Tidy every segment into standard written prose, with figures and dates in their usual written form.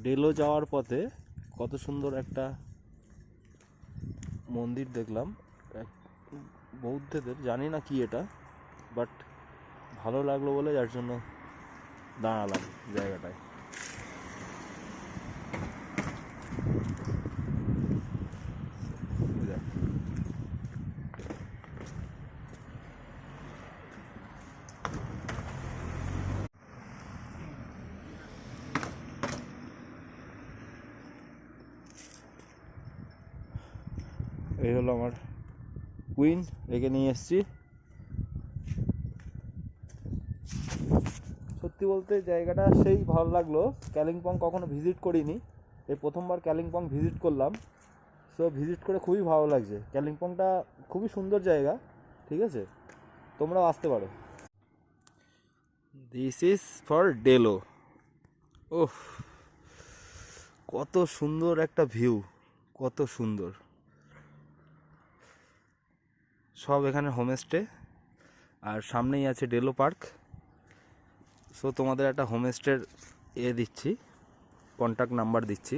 ডেলো যাওয়ার পথে কত সুন্দর একটা মন্দির দেখলাম, বৌদ্ধদের, জানি না কি এটা, বাট ভালো লাগলো বলে যার জন্য দাঁড়ালাম জায়গাটায়। এই হলো আমার কুইন, একে নিয়ে এসছি। সত্যি বলতে জায়গাটা সেই ভালো লাগলো। কালিম্পং কখনো ভিজিট করিনি, এই প্রথমবার কালিম্পং ভিজিট করলাম। সো ভিজিট করে খুবই ভালো লাগছে। কালিম্পংটা খুবই সুন্দর জায়গা, ঠিক আছে, তোমরাও আসতে পারো। দিস ইজ ফর ডেলো। ওহ, কত সুন্দর একটা ভিউ, কত সুন্দর। সব এখানে হোমস্টে, আর সামনেই আছে ডেলো পার্ক। সো তোমাদের একটা হোমস্টের দিচ্ছি, কন্ট্যাক্ট নাম্বার দিচ্ছি,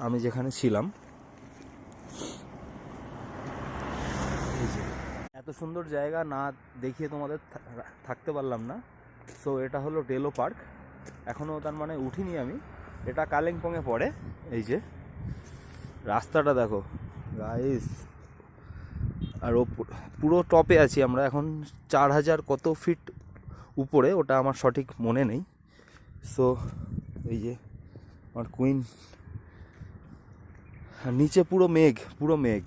আমি যেখানে ছিলাম। এত সুন্দর জায়গা না দেখিয়ে তোমাদের থাকতে পারলাম না। সো এটা হলো ডেলো পার্ক, এখনও তার মানে উঠিনি আমি। এটা কালিম্পংয়ে পড়ে। এই যে রাস্তাটা দেখো গাইস, আর ও পুরো টপে আছি আমরা এখন, 4000 কত ফিট উপরে, ওটা আমার সঠিক মনে নেই। সো এই যে আমার কুইন, নিচে পুরো মেঘ, পুরো মেঘ।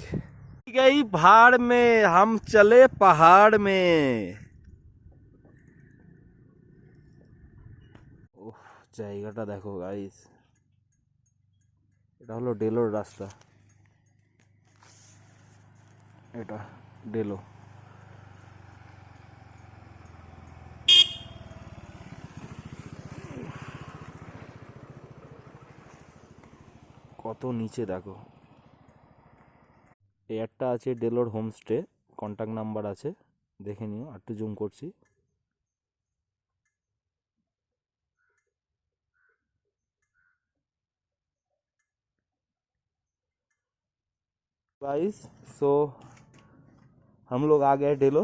गई भाड़ में हम चले पहाड़ में। ওহ, জায়গাটা দেখো গাইস, এটা হলো ডেলোর রাস্তা, এটা ডেলো। কত নিচে দেখো। এই একটা আছে ডেলোর হোমস্টে, কন্ট্যাক্ট নাম্বার আছে, দেখে নিও। একটু জুম করছি। गाइस, सो हम लोग आ गए डेलो।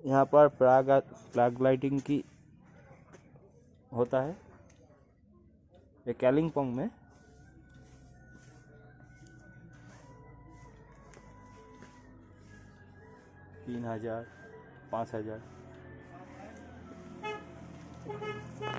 यहाँ पर पैराग्लाइडिंग की होता है, ये कालिम्पोंग में। 3000 5000